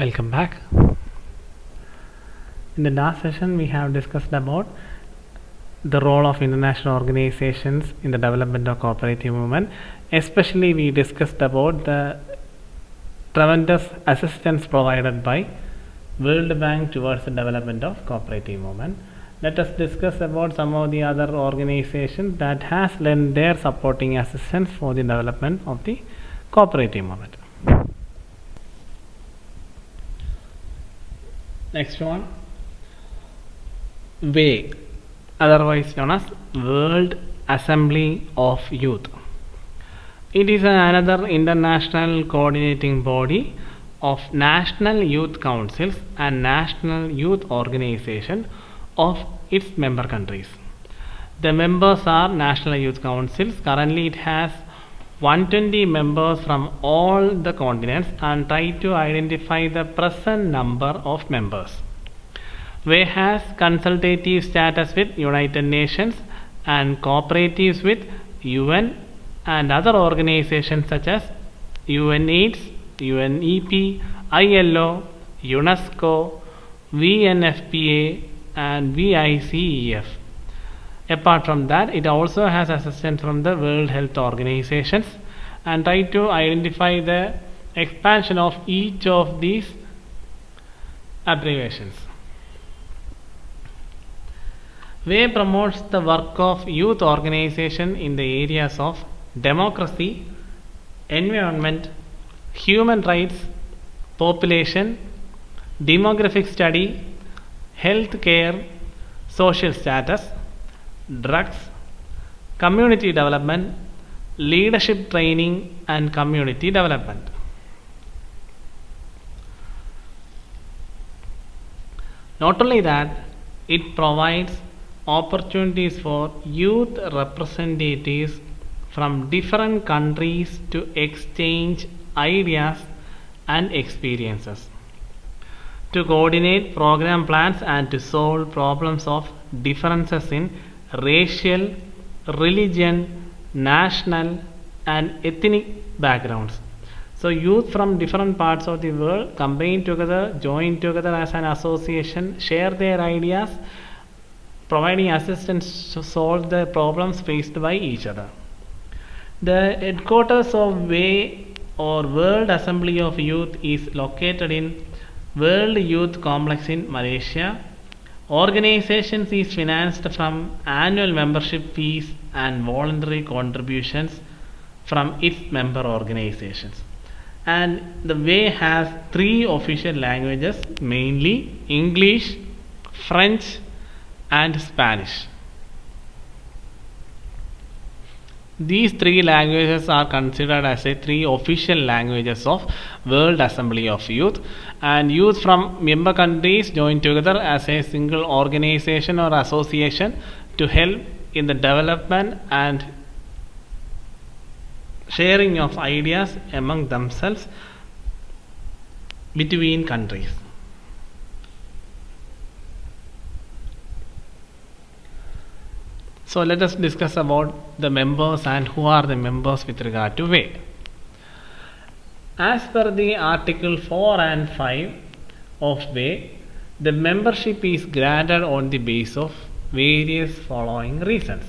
Welcome back. In the last session, we have discussed about the role of international organizations in the development of cooperative movement. Especially, we discussed about the tremendous assistance provided by World Bank towards the development of cooperative movement. Let us discuss about some of the other organizations that has lent their supporting assistance for the development of the cooperative movement. Next one, WAY, otherwise known as World Assembly of Youth. It is another international coordinating body of national youth councils and national youth organizations of its member countries. The members are national youth councils. Currently, it has 120 members from all the continents and try to identify the present number of members. WAY has consultative status with United Nations and cooperatives with UN and other organizations such as UNAIDS, UNEP, ILO, UNESCO, VNFPA and VICEF. Apart from that, it also has assistance from the World Health Organizations and try to identify the expansion of each of these abbreviations. WAY promotes the work of youth organization in the areas of democracy, environment, human rights, population, demographic study, health care, social status, drugs, community development, leadership training and community development. Not only that, it provides opportunities for youth representatives from different countries to exchange ideas and experiences, to coordinate program plans and to solve problems of differences in racial, religion, national and ethnic backgrounds. So youth from different parts of the world combine together, join together as an association, share their ideas, providing assistance to solve the problems faced by each other. The headquarters of WAY or World Assembly of Youth is located in World Youth Complex in Malaysia. Organization is financed from annual membership fees and voluntary contributions from its member organizations. And the WAY has 3 official languages, mainly English, French and Spanish. These 3 languages are considered as 3 official languages of World Assembly of Youth, and youth from member countries join together as a single organization or association to help in the development and sharing of ideas among themselves between countries. So let us discuss about the members and who are the members with regard to WAY. As per the Article 4 and 5 of WAY, the membership is granted on the basis of various following reasons.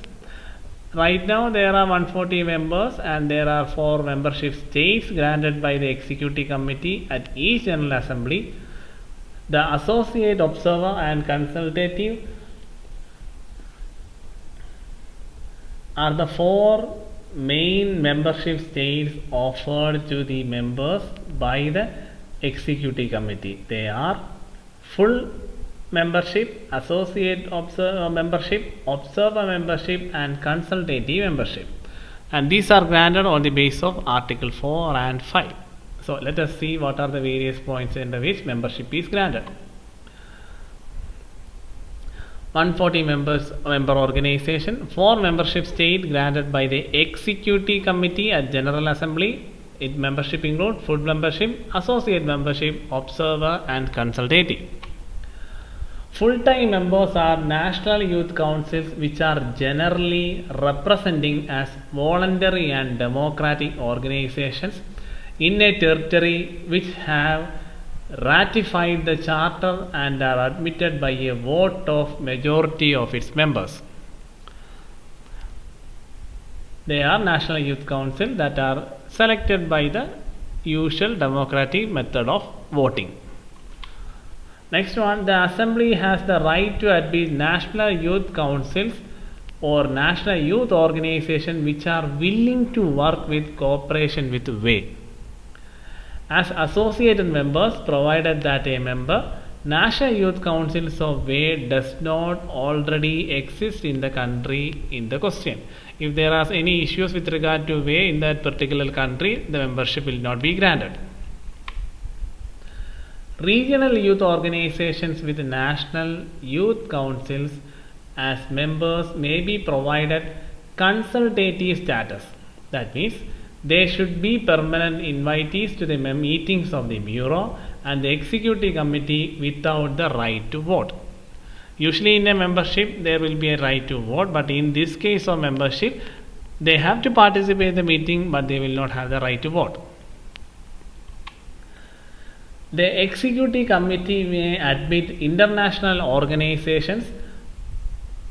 Right now there are 140 members and there are 4 membership states granted by the Executive Committee at each General Assembly. The Associate Observer and Consultative are the 4 main membership states offered to the members by the Executive Committee. They are full membership, associate membership, observer membership and consultative membership. And these are granted on the basis of Article 4 and 5. So let us see what are the various points under which membership is granted. 140 member organization, 4 membership state granted by the Executive Committee at General Assembly. Its membership include full membership, associate membership, observer and consultative. Full-time members are national youth councils, which are generally representing as voluntary and democratic organizations in a territory which have ratified the charter and are admitted by a vote of majority of its members. They are National Youth Council that are selected by the usual democratic method of voting. Next one, the Assembly has the right to admit National Youth Councils or National Youth Organizations which are willing to work with cooperation with WAY as associated members, provided that a member National Youth Councils of WAY does not already exist in the country in the question. If there are any issues with regard to WAY in that particular country, the membership will not be granted. Regional youth organizations with national youth councils as members may be provided consultative status. That means they should be permanent invitees to the meetings of the Bureau and the Executive Committee without the right to vote. Usually in a membership there will be a right to vote, but in this case of membership they have to participate in the meeting but they will not have the right to vote. The Executive Committee may admit international organizations,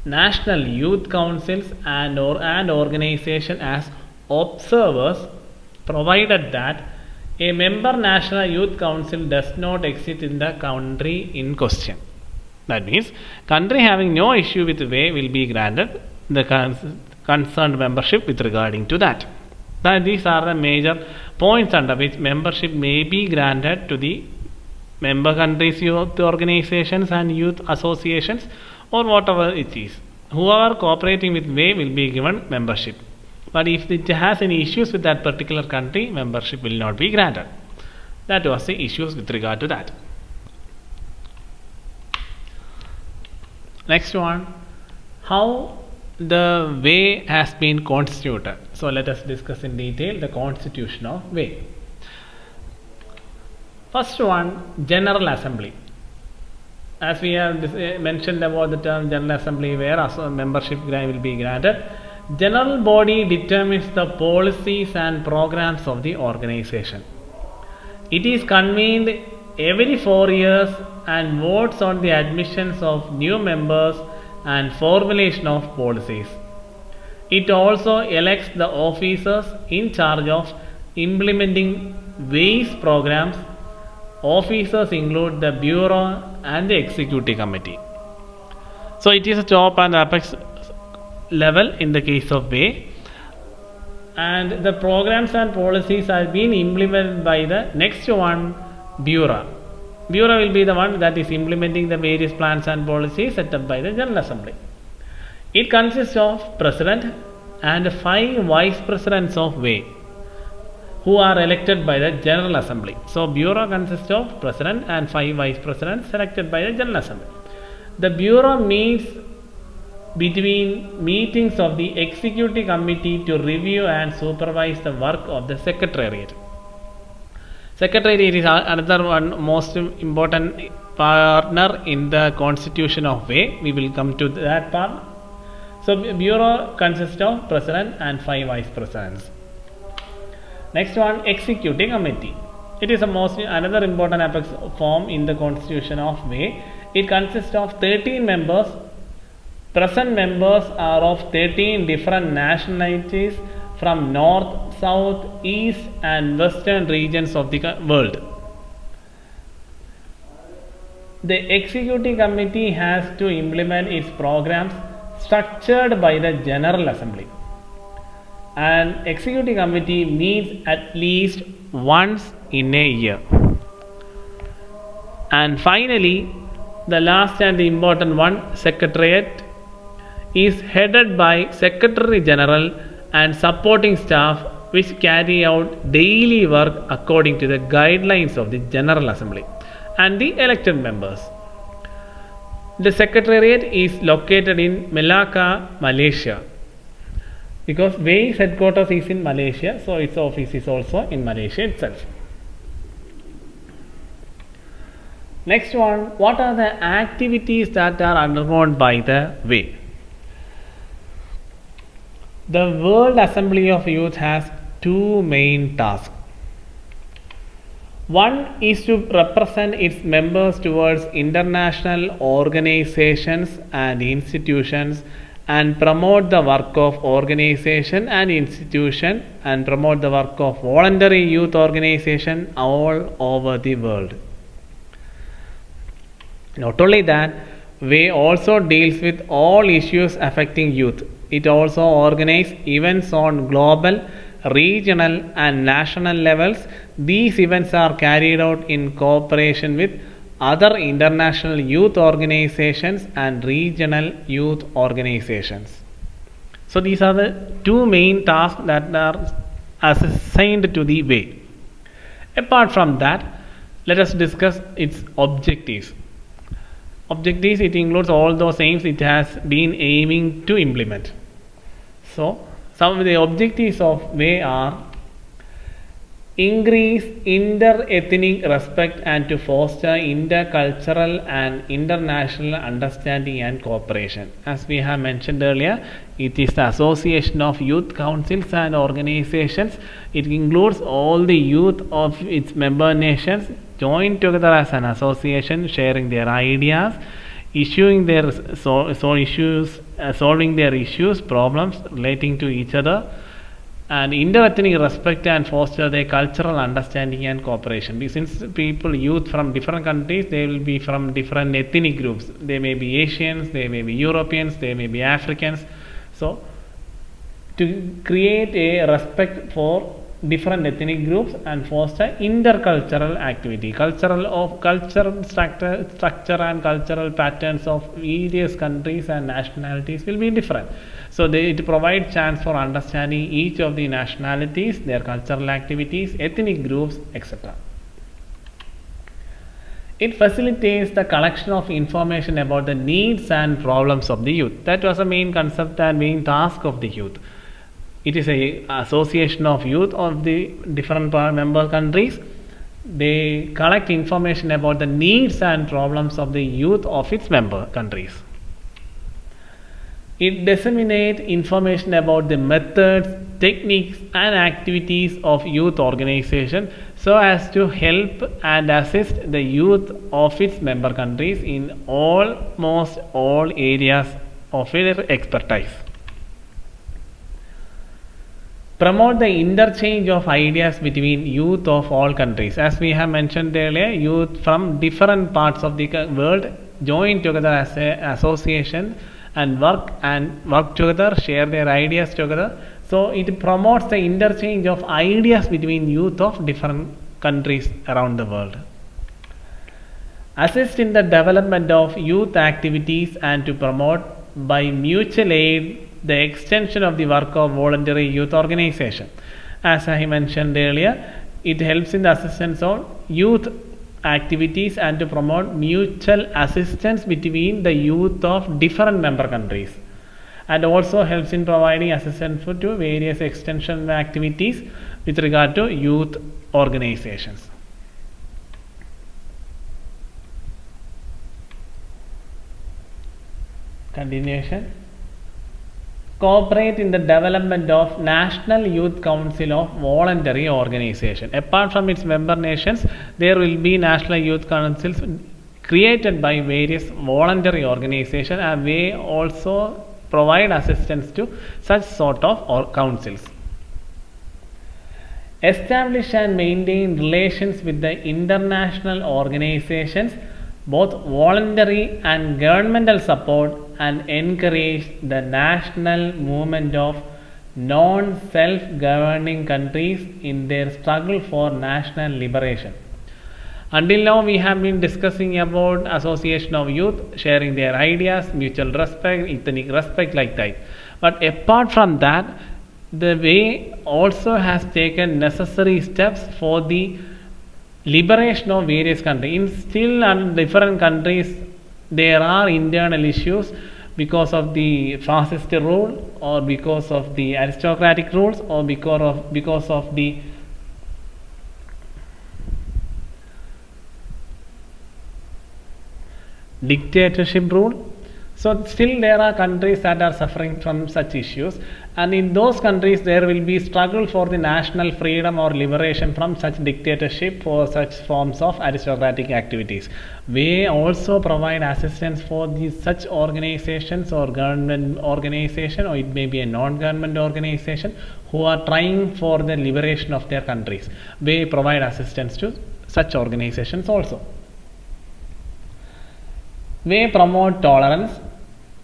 national youth councils and organizations as observers, provided that a member National Youth Council does not exist in the country in question. That means country having no issue with WAY will be granted the concerned membership with regarding to that. These are the major points under which membership may be granted to the member countries' youth organizations and youth associations or whatever it is. Whoever cooperating with WAY will be given membership. But if it has any issues with that particular country, membership will not be granted. That was the issues with regard to that. Next one, how the WAY has been constituted. So let us discuss in detail the constitution of WAY. First one, General Assembly. As we have mentioned about the term General Assembly, where membership will be granted, General Body determines the policies and programs of the organization. It is convened every 4 years and votes on the admissions of new members and formulation of policies. It also elects the officers in charge of implementing WAY's programs. Officers include the Bureau and the Executive Committee. So it is a top and apex level in the case of WAY, and the programs and policies have been implemented by the next one, Bureau. Bureau will be the one that is implementing the various plans and policies set up by the General Assembly. It consists of President and 5 Vice Presidents of WAY who are elected by the General Assembly. So Bureau consists of President and 5 Vice Presidents selected by the General Assembly. The Bureau meets between meetings of the Executive Committee to review and supervise the work of the Secretariat. Secretariat is another one most important partner in the constitution of WAY. We will come to that part. So Bureau consists of President and 5 Vice Presidents. Next one, Executive Committee. It is another important apex form in the constitution of WAY. It consists of 13 members. Present members are of 13 different nationalities from north, south, east and western regions of the world. The Executive Committee has to implement its programs structured by the General Assembly. An Executive Committee meets at least once in a year. And finally, the last and the important one, Secretariat, is headed by Secretary General and supporting staff which carry out daily work according to the guidelines of the General Assembly and the elected members. The Secretariat is located in Melaka, Malaysia, because WAY's headquarters is in Malaysia, so its office is also in Malaysia itself. Next one, what are the activities that are undergone by the WAY? The World Assembly of Youth has 2 main tasks. One is to represent its members towards international organizations and institutions and promote the work of organization and institution and promote the work of voluntary youth organization all over the world. Not only that, WAY also deals with all issues affecting youth. It also organizes events on global, regional and national levels. These events are carried out in cooperation with other international youth organizations and regional youth organizations. So these are the two main tasks that are assigned to the WAY. Apart from that, let us discuss its objectives. Objectives, it includes all those aims it has been aiming to implement. So some of the objectives of WAY are increase inter-ethnic respect and to foster intercultural and international understanding and cooperation. As we have mentioned earlier, it is the association of youth councils and organizations. It includes all the youth of its member nations joined together as an association, sharing their ideas, issuing their solving their issues, problems relating to each other, and inter-ethnic respect and foster their cultural understanding and cooperation. Since people, youth from different countries, they will be from different ethnic groups. They may be Asians, they may be Europeans, they may be Africans. So, to create a respect for different ethnic groups and foster intercultural activity. Cultural structure and cultural patterns of various countries and nationalities will be different. So it provides chance for understanding each of the nationalities, their cultural activities, ethnic groups, etc. It facilitates the collection of information about the needs and problems of the youth. That was the main concept and main task of the youth. It is an association of youth of the different member countries. They collect information about the needs and problems of the youth of its member countries. It disseminates information about the methods, techniques and activities of youth organization so as to help and assist the youth of its member countries in almost all areas of their expertise. Promote the interchange of ideas between youth of all countries. As we have mentioned earlier, youth from different parts of the world join together as an association and work together, share their ideas together. So it promotes the interchange of ideas between youth of different countries around the world. Assist in the development of youth activities and to promote by mutual aid the extension of the work of voluntary youth organization. As I mentioned earlier, it helps in the assistance of youth activities and to promote mutual assistance between the youth of different member countries, and also helps in providing assistance to various extension activities with regard to youth organizations. Continuation. Cooperate in the development of National Youth Council of Voluntary Organization. Apart from its member nations, there will be National Youth Councils created by various voluntary organizations, and we also provide assistance to such sort of councils. Establish and maintain relations with the international organizations, both voluntary and governmental support, and encourage the national movement of non-self-governing countries in their struggle for national liberation. Until now, we have been discussing about association of youth, sharing their ideas, mutual respect, ethnic respect, like that. But apart from that, the WAY also has taken necessary steps for the liberation of various countries. In still different countries, there are internal issues because of the fascist rule, or because of the aristocratic rules, or because of the dictatorship rule. So still there are countries that are suffering from such issues, and in those countries there will be struggle for the national freedom or liberation from such dictatorship or such forms of aristocratic activities. We also provide assistance for these such organizations or government organization, or it may be a non-government organization, who are trying for the liberation of their countries. We provide assistance to such organizations also. We promote tolerance,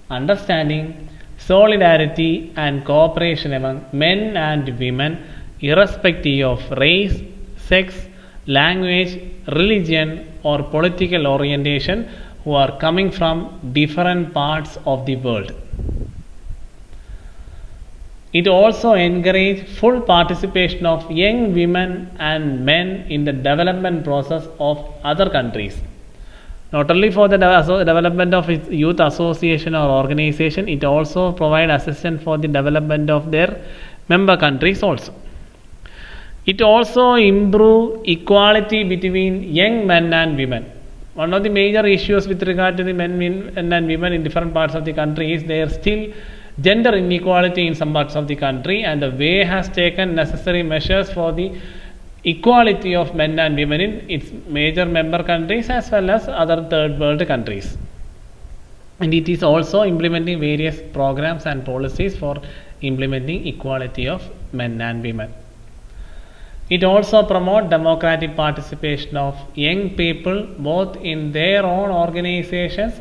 understanding, solidarity, and cooperation among men and women, irrespective of race, sex, language, religion, or political orientation, who are coming from different parts of the world. It also encourages full participation of young women and men in the development process of other countries. Not only for the development of its youth association or organization, it also provides assistance for the development of their member countries also. It also improves equality between young men and women. One of the major issues with regard to the men and women in different parts of the country is there still gender inequality in some parts of the country, and the way has taken necessary measures for the equality of men and women in its major member countries as well as other third world countries. And it is also implementing various programs and policies for implementing equality of men and women. It also promotes democratic participation of young people both in their own organizations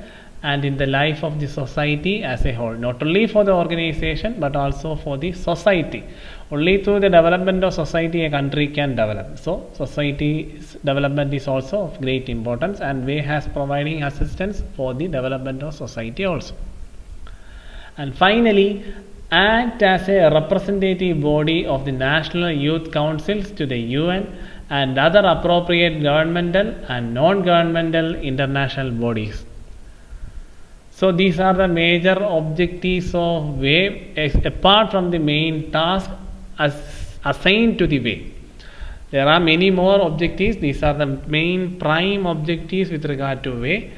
and in the life of the society as a whole, not only for the organization but also for the society. Only through the development of society a country can develop. So society's development is also of great importance, and WAY has providing assistance for the development of society also. And finally, act as a representative body of the national youth councils to the UN and other appropriate governmental and non-governmental international bodies. So these are the major objectives of WAY apart from the main task assigned to the WAY. There are many more objectives. These are the main prime objectives with regard to WAY.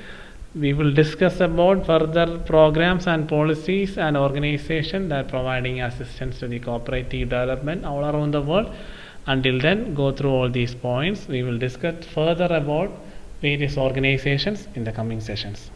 We will discuss about further programs and policies and organizations that are providing assistance to the cooperative development all around the world. Until then, go through all these points. We will discuss further about various organizations in the coming sessions.